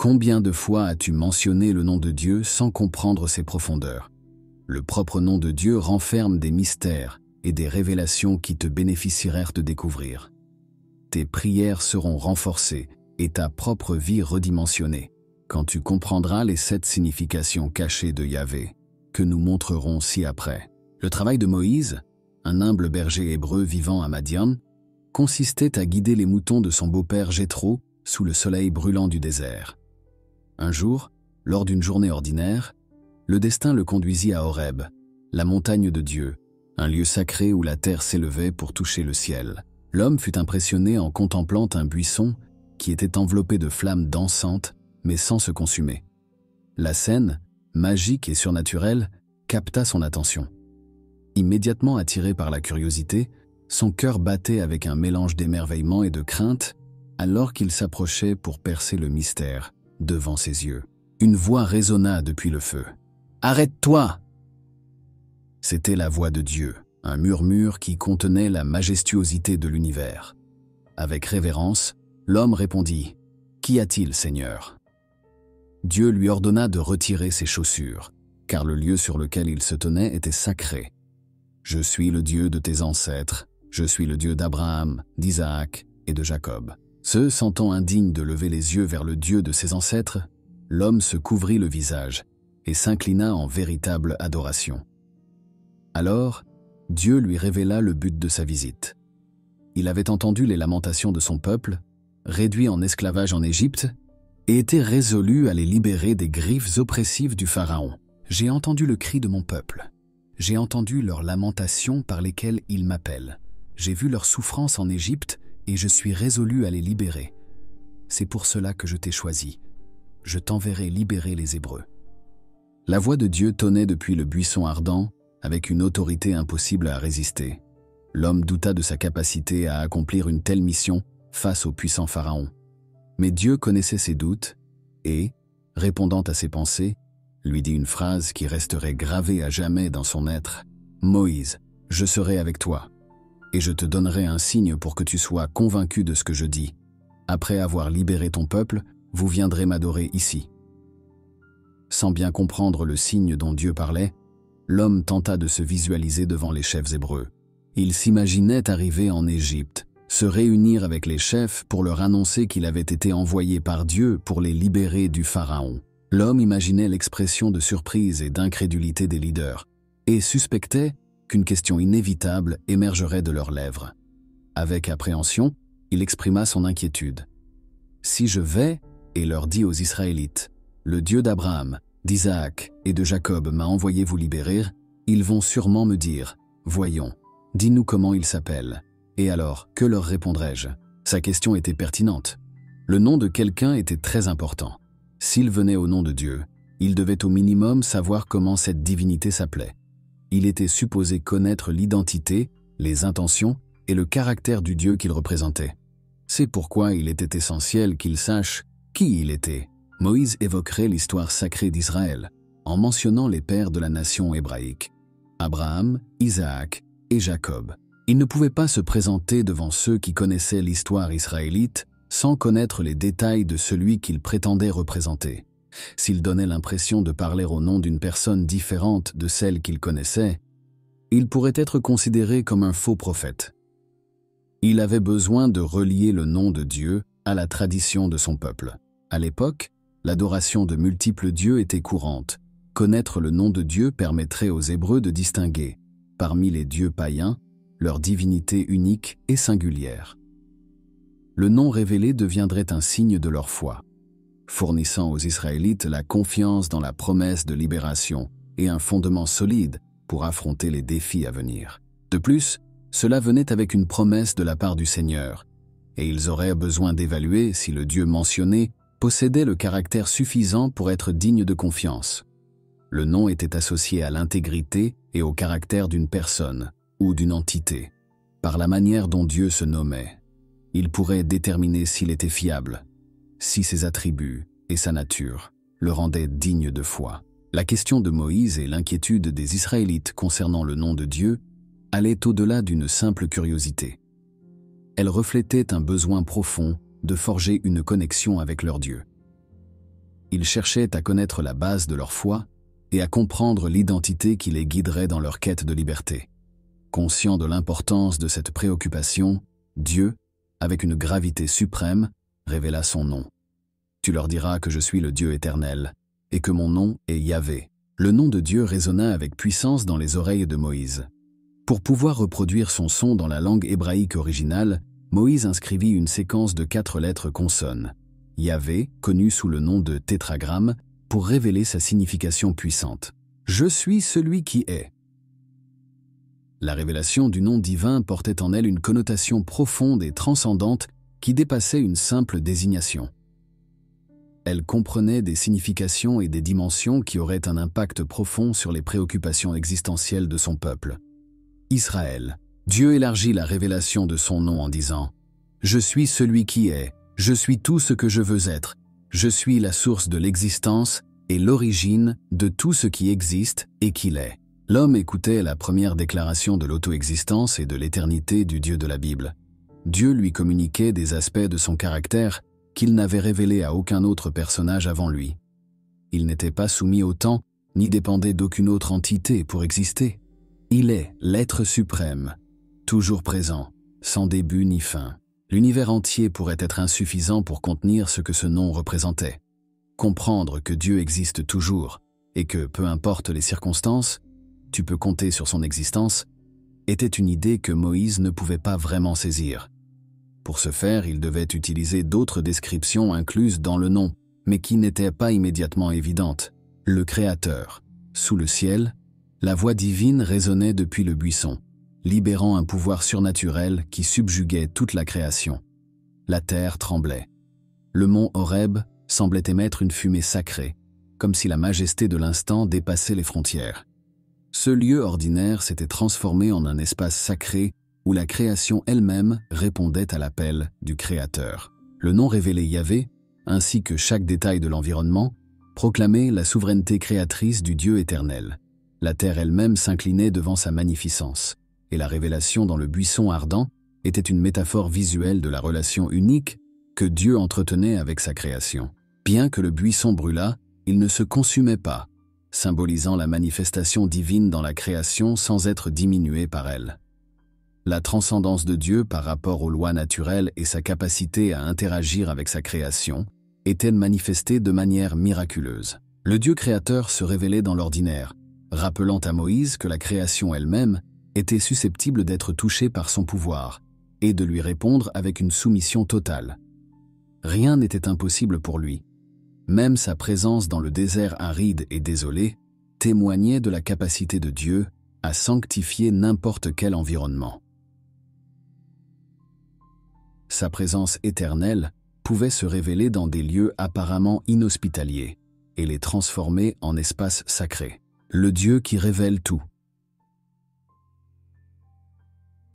Combien de fois as-tu mentionné le nom de Dieu sans comprendre ses profondeurs? Le propre nom de Dieu renferme des mystères et des révélations qui te bénéficieraient de découvrir. Tes prières seront renforcées et ta propre vie redimensionnée quand tu comprendras les 7 significations cachées de Yahvé, que nous montrerons ci-après. Le travail de Moïse, un humble berger hébreu vivant à Madian, consistait à guider les moutons de son beau-père Jéthro sous le soleil brûlant du désert. Un jour, lors d'une journée ordinaire, le destin le conduisit à Horeb, la montagne de Dieu, un lieu sacré où la terre s'élevait pour toucher le ciel. L'homme fut impressionné en contemplant un buisson qui était enveloppé de flammes dansantes, mais sans se consumer. La scène, magique et surnaturelle, capta son attention. Immédiatement attiré par la curiosité, son cœur battait avec un mélange d'émerveillement et de crainte alors qu'il s'approchait pour percer le mystère devant ses yeux. Une voix résonna depuis le feu. « Arrête-toi !» C'était la voix de Dieu, un murmure qui contenait la majestuosité de l'univers. Avec révérence, l'homme répondit « Qu'y a-t-il, Seigneur ?» Dieu lui ordonna de retirer ses chaussures, car le lieu sur lequel il se tenait était sacré. « Je suis le Dieu de tes ancêtres, je suis le Dieu d'Abraham, d'Isaac et de Jacob. » Se sentant indigne de lever les yeux vers le Dieu de ses ancêtres, l'homme se couvrit le visage et s'inclina en véritable adoration. Alors, Dieu lui révéla le but de sa visite. Il avait entendu les lamentations de son peuple, réduit en esclavage en Égypte, et était résolu à les libérer des griffes oppressives du Pharaon. « J'ai entendu le cri de mon peuple. J'ai entendu leurs lamentations par lesquelles ils m'appellent. J'ai vu leur souffrance en Égypte, et je suis résolu à les libérer. C'est pour cela que je t'ai choisi. Je t'enverrai libérer les Hébreux. » La voix de Dieu tonnait depuis le buisson ardent, avec une autorité impossible à résister. L'homme douta de sa capacité à accomplir une telle mission face au puissant Pharaon. Mais Dieu connaissait ses doutes et, répondant à ses pensées, lui dit une phrase qui resterait gravée à jamais dans son être. « Moïse, je serai avec toi. Et je te donnerai un signe pour que tu sois convaincu de ce que je dis. Après avoir libéré ton peuple, vous viendrez m'adorer ici. » Sans bien comprendre le signe dont Dieu parlait, l'homme tenta de se visualiser devant les chefs hébreux. Il s'imaginait arriver en Égypte, se réunir avec les chefs pour leur annoncer qu'il avait été envoyé par Dieu pour les libérer du Pharaon. L'homme imaginait l'expression de surprise et d'incrédulité des leaders, et suspectait qu'une question inévitable émergerait de leurs lèvres. Avec appréhension, il exprima son inquiétude. « Si je vais et leur dis aux Israélites, le Dieu d'Abraham, d'Isaac et de Jacob m'a envoyé vous libérer, ils vont sûrement me dire, voyons, dis-nous comment il s'appelle. Et alors, que leur répondrai-je » Sa question était pertinente. Le nom de quelqu'un était très important. S'il venait au nom de Dieu, il devait au minimum savoir comment cette divinité s'appelait. Il était supposé connaître l'identité, les intentions et le caractère du Dieu qu'il représentait. C'est pourquoi il était essentiel qu'il sache qui il était. Moïse évoquerait l'histoire sacrée d'Israël en mentionnant les pères de la nation hébraïque, Abraham, Isaac et Jacob. Il ne pouvait pas se présenter devant ceux qui connaissaient l'histoire israélite sans connaître les détails de celui qu'il prétendait représenter. S'il donnait l'impression de parler au nom d'une personne différente de celle qu'il connaissait, il pourrait être considéré comme un faux prophète. Il avait besoin de relier le nom de Dieu à la tradition de son peuple. À l'époque, l'adoration de multiples dieux était courante. Connaître le nom de Dieu permettrait aux Hébreux de distinguer, parmi les dieux païens, leur divinité unique et singulière. Le nom révélé deviendrait un signe de leur foi, fournissant aux Israélites la confiance dans la promesse de libération et un fondement solide pour affronter les défis à venir. De plus, cela venait avec une promesse de la part du Seigneur, et ils auraient besoin d'évaluer si le Dieu mentionné possédait le caractère suffisant pour être digne de confiance. Le nom était associé à l'intégrité et au caractère d'une personne ou d'une entité. Par la manière dont Dieu se nommait, il pourrait déterminer s'il était fiable, si ses attributs et sa nature le rendaient digne de foi. La question de Moïse et l'inquiétude des Israélites concernant le nom de Dieu allaient au-delà d'une simple curiosité. Elle reflétait un besoin profond de forger une connexion avec leur Dieu. Ils cherchaient à connaître la base de leur foi et à comprendre l'identité qui les guiderait dans leur quête de liberté. Conscient de l'importance de cette préoccupation, Dieu, avec une gravité suprême, révéla son nom. « Tu leur diras que je suis le Dieu éternel, et que mon nom est Yahvé. » Le nom de Dieu résonna avec puissance dans les oreilles de Moïse. Pour pouvoir reproduire son son dans la langue hébraïque originale, Moïse inscrivit une séquence de 4 lettres consonnes. Yahvé, connu sous le nom de tétragramme, pour révéler sa signification puissante. « Je suis celui qui est ». La révélation du nom divin portait en elle une connotation profonde et transcendante qui dépassait une simple désignation. Elle comprenait des significations et des dimensions qui auraient un impact profond sur les préoccupations existentielles de son peuple. Israël. Dieu élargit la révélation de son nom en disant « Je suis celui qui est, je suis tout ce que je veux être, je suis la source de l'existence et l'origine de tout ce qui existe et qu'il est. » L'homme écoutait la première déclaration de l'auto-existence et de l'éternité du Dieu de la Bible. Dieu lui communiquait des aspects de son caractère qu'il n'avait révélé à aucun autre personnage avant lui. Il n'était pas soumis au temps, ni dépendait d'aucune autre entité pour exister. Il est l'être suprême, toujours présent, sans début ni fin. L'univers entier pourrait être insuffisant pour contenir ce que ce nom représentait. Comprendre que Dieu existe toujours, et que, peu importe les circonstances, tu peux compter sur son existence, était une idée que Moïse ne pouvait pas vraiment saisir. Pour ce faire, il devait utiliser d'autres descriptions incluses dans le nom, mais qui n'étaient pas immédiatement évidentes. Le Créateur. Sous le ciel, la voix divine résonnait depuis le buisson, libérant un pouvoir surnaturel qui subjuguait toute la création. La terre tremblait. Le mont Horeb semblait émettre une fumée sacrée, comme si la majesté de l'instant dépassait les frontières. Ce lieu ordinaire s'était transformé en un espace sacré où la création elle-même répondait à l'appel du Créateur. Le nom révélé Yahvé, ainsi que chaque détail de l'environnement, proclamait la souveraineté créatrice du Dieu éternel. La terre elle-même s'inclinait devant sa magnificence, et la révélation dans le buisson ardent était une métaphore visuelle de la relation unique que Dieu entretenait avec sa création. Bien que le buisson brûlât, il ne se consumait pas, symbolisant la manifestation divine dans la création sans être diminué par elle. La transcendance de Dieu par rapport aux lois naturelles et sa capacité à interagir avec sa création était manifestée de manière miraculeuse. Le Dieu créateur se révélait dans l'ordinaire, rappelant à Moïse que la création elle-même était susceptible d'être touchée par son pouvoir et de lui répondre avec une soumission totale. Rien n'était impossible pour lui. Même sa présence dans le désert aride et désolé témoignait de la capacité de Dieu à sanctifier n'importe quel environnement. Sa présence éternelle pouvait se révéler dans des lieux apparemment inhospitaliers et les transformer en espaces sacrés. Le Dieu qui révèle tout.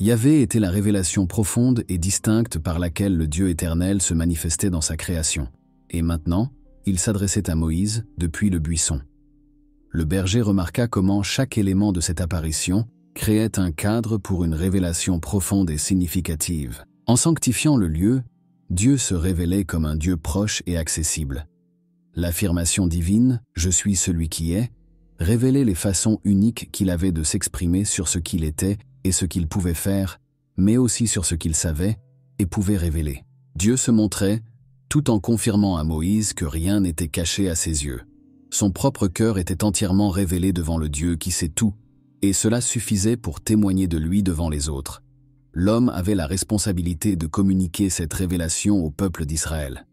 Yahvé était la révélation profonde et distincte par laquelle le Dieu éternel se manifestait dans sa création. Et maintenant, il s'adressait à Moïse depuis le buisson. Le berger remarqua comment chaque élément de cette apparition créait un cadre pour une révélation profonde et significative. En sanctifiant le lieu, Dieu se révélait comme un Dieu proche et accessible. L'affirmation divine « Je suis celui qui est » révélait les façons uniques qu'il avait de s'exprimer sur ce qu'il était et ce qu'il pouvait faire, mais aussi sur ce qu'il savait et pouvait révéler. Dieu se montrait tout en confirmant à Moïse que rien n'était caché à ses yeux. Son propre cœur était entièrement révélé devant le Dieu qui sait tout, et cela suffisait pour témoigner de lui devant les autres. L'homme avait la responsabilité de communiquer cette révélation au peuple d'Israël.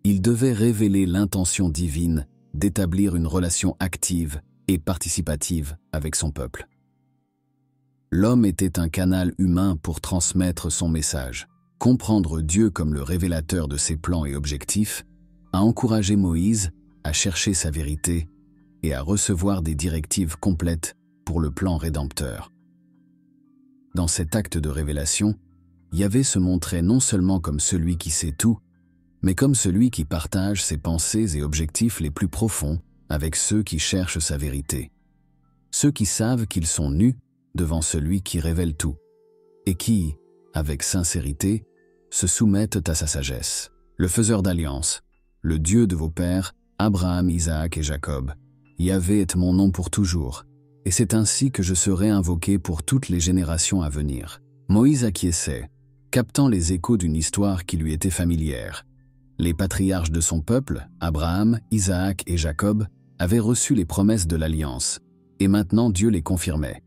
Il devait révéler l'intention divine d'établir une relation active et participative avec son peuple. L'homme était un canal humain pour transmettre son message. Comprendre Dieu comme le révélateur de ses plans et objectifs a encouragé Moïse à chercher sa vérité et à recevoir des directives complètes pour le plan rédempteur. Dans cet acte de révélation, Yahvé se montrait non seulement comme celui qui sait tout, mais comme celui qui partage ses pensées et objectifs les plus profonds avec ceux qui cherchent sa vérité. Ceux qui savent qu'ils sont nus devant celui qui révèle tout, et qui, avec sincérité, se soumettent à sa sagesse. Le faiseur d'alliance, le Dieu de vos pères, Abraham, Isaac et Jacob. Yahvé est mon nom pour toujours, et c'est ainsi que je serai invoqué pour toutes les générations à venir. » Moïse acquiesçait, captant les échos d'une histoire qui lui était familière. Les patriarches de son peuple, Abraham, Isaac et Jacob, avaient reçu les promesses de l'alliance, et maintenant Dieu les confirmait.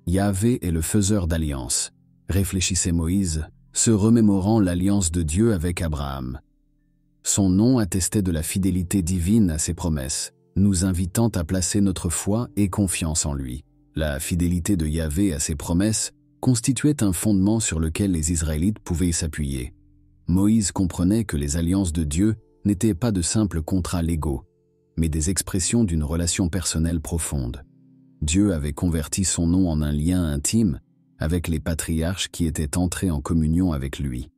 Yahvé est le faiseur d'alliance, réfléchissait Moïse, se remémorant l'alliance de Dieu avec Abraham. Son nom attestait de la fidélité divine à ses promesses, nous invitant à placer notre foi et confiance en lui. La fidélité de Yahvé à ses promesses constituait un fondement sur lequel les Israélites pouvaient s'appuyer. Moïse comprenait que les alliances de Dieu n'étaient pas de simples contrats légaux, mais des expressions d'une relation personnelle profonde. Dieu avait converti son nom en un lien intime avec les patriarches qui étaient entrés en communion avec lui.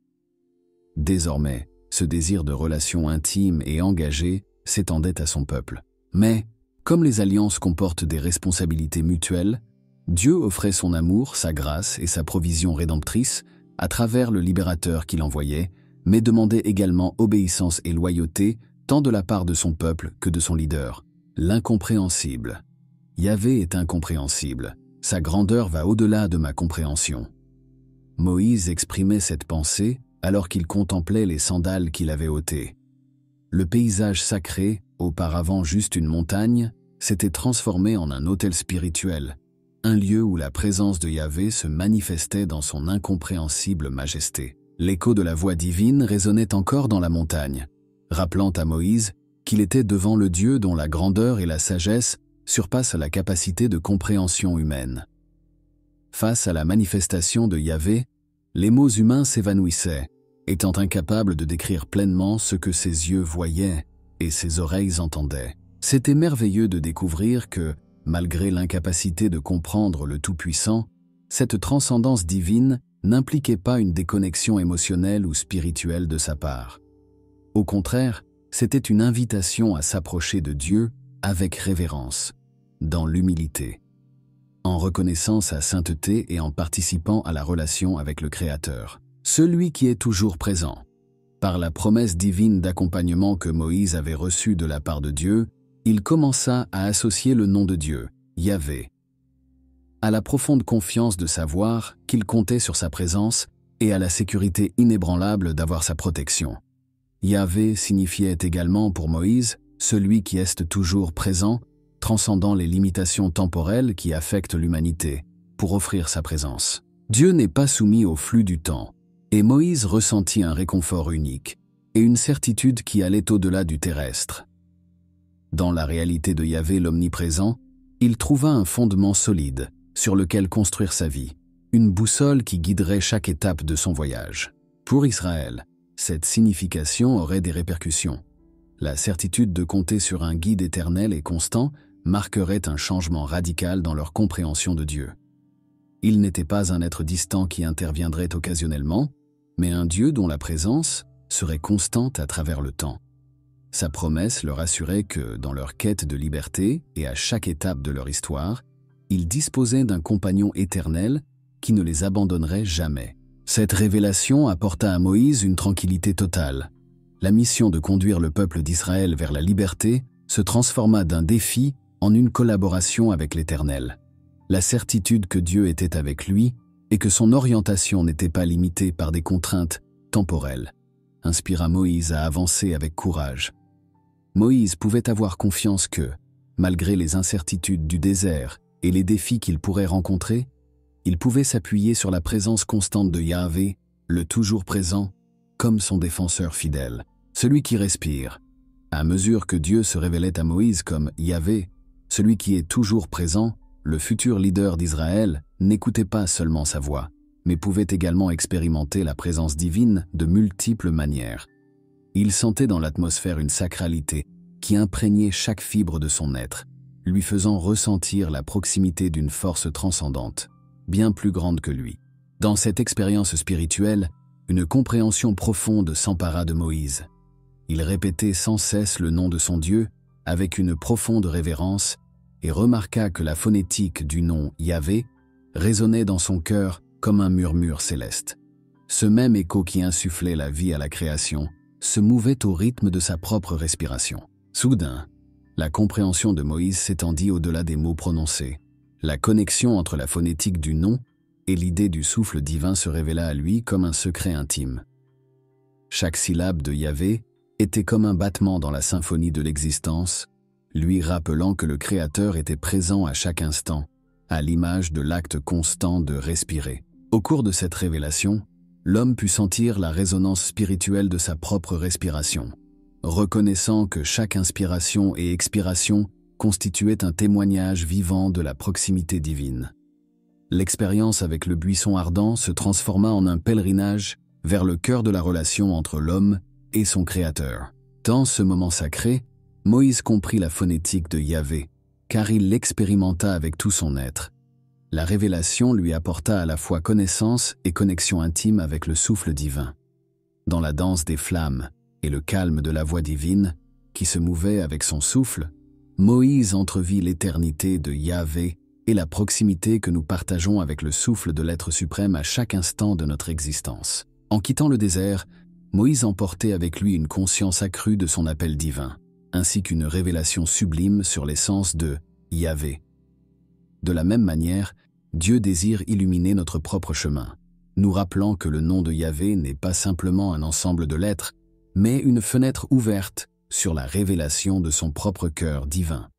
Désormais, ce désir de relation intime et engagée s'étendait à son peuple. Mais, comme les alliances comportent des responsabilités mutuelles, Dieu offrait son amour, sa grâce et sa provision rédemptrice à travers le libérateur qu'il envoyait, mais demandait également obéissance et loyauté tant de la part de son peuple que de son leader. L'incompréhensible. Yahvé est incompréhensible. Sa grandeur va au-delà de ma compréhension. Moïse exprimait cette pensée alors qu'il contemplait les sandales qu'il avait ôtées. Le paysage sacré, auparavant juste une montagne, s'était transformé en un autel spirituel, un lieu où la présence de Yahvé se manifestait dans son incompréhensible majesté. L'écho de la voix divine résonnait encore dans la montagne, rappelant à Moïse qu'il était devant le Dieu dont la grandeur et la sagesse surpassent la capacité de compréhension humaine. Face à la manifestation de Yahvé, les mots humains s'évanouissaient, étant incapables de décrire pleinement ce que ses yeux voyaient et ses oreilles entendaient. C'était merveilleux de découvrir que, malgré l'incapacité de comprendre le Tout-Puissant, cette transcendance divine n'impliquait pas une déconnexion émotionnelle ou spirituelle de sa part. Au contraire, c'était une invitation à s'approcher de Dieu avec révérence, dans l'humilité, en reconnaissant sa sainteté et en participant à la relation avec le Créateur, celui qui est toujours présent. Par la promesse divine d'accompagnement que Moïse avait reçue de la part de Dieu, il commença à associer le nom de Dieu, Yahvé, à la profonde confiance de savoir qu'il comptait sur sa présence et à la sécurité inébranlable d'avoir sa protection. Yahvé signifiait également pour Moïse celui qui est toujours présent, transcendant les limitations temporelles qui affectent l'humanité, pour offrir sa présence. Dieu n'est pas soumis au flux du temps, et Moïse ressentit un réconfort unique et une certitude qui allait au-delà du terrestre. Dans la réalité de Yahvé l'omniprésent, il trouva un fondement solide sur lequel construire sa vie, une boussole qui guiderait chaque étape de son voyage. Pour Israël, cette signification aurait des répercussions. La certitude de compter sur un guide éternel et constant marquerait un changement radical dans leur compréhension de Dieu. Il n'était pas un être distant qui interviendrait occasionnellement, mais un Dieu dont la présence serait constante à travers le temps. Sa promesse leur assurait que, dans leur quête de liberté et à chaque étape de leur histoire, ils disposaient d'un compagnon éternel qui ne les abandonnerait jamais. Cette révélation apporta à Moïse une tranquillité totale. La mission de conduire le peuple d'Israël vers la liberté se transforma d'un défi en une collaboration avec l'Éternel. La certitude que Dieu était avec lui et que son orientation n'était pas limitée par des contraintes temporelles inspira Moïse à avancer avec courage. Moïse pouvait avoir confiance que, malgré les incertitudes du désert et les défis qu'il pourrait rencontrer, il pouvait s'appuyer sur la présence constante de Yahvé, le toujours présent, comme son défenseur fidèle, celui qui respire. À mesure que Dieu se révélait à Moïse comme Yahvé, celui qui est toujours présent, le futur leader d'Israël n'écoutait pas seulement sa voix, mais pouvait également expérimenter la présence divine de multiples manières. Il sentait dans l'atmosphère une sacralité qui imprégnait chaque fibre de son être, lui faisant ressentir la proximité d'une force transcendante, bien plus grande que lui. Dans cette expérience spirituelle, une compréhension profonde s'empara de Moïse. Il répétait sans cesse le nom de son Dieu avec une profonde révérence et remarqua que la phonétique du nom Yahvé résonnait dans son cœur comme un murmure céleste. Ce même écho qui insufflait la vie à la création se mouvait au rythme de sa propre respiration. Soudain, la compréhension de Moïse s'étendit au-delà des mots prononcés. La connexion entre la phonétique du nom et l'idée du souffle divin se révéla à lui comme un secret intime. Chaque syllabe de Yahvé était comme un battement dans la symphonie de l'existence, lui rappelant que le Créateur était présent à chaque instant, à l'image de l'acte constant de respirer. Au cours de cette révélation, l'homme put sentir la résonance spirituelle de sa propre respiration, reconnaissant que chaque inspiration et expiration constituait un témoignage vivant de la proximité divine. L'expérience avec le buisson ardent se transforma en un pèlerinage vers le cœur de la relation entre l'homme et son Créateur. Dans ce moment sacré, Moïse comprit la phonétique de Yahvé, car il l'expérimenta avec tout son être. La révélation lui apporta à la fois connaissance et connexion intime avec le souffle divin. Dans la danse des flammes et le calme de la voix divine, qui se mouvait avec son souffle, Moïse entrevit l'éternité de Yahvé et la proximité que nous partageons avec le souffle de l'être suprême à chaque instant de notre existence. En quittant le désert, Moïse emportait avec lui une conscience accrue de son appel divin, ainsi qu'une révélation sublime sur l'essence de Yahvé. De la même manière, Dieu désire illuminer notre propre chemin, nous rappelant que le nom de Yahvé n'est pas simplement un ensemble de lettres, mais une fenêtre ouverte sur la révélation de son propre cœur divin.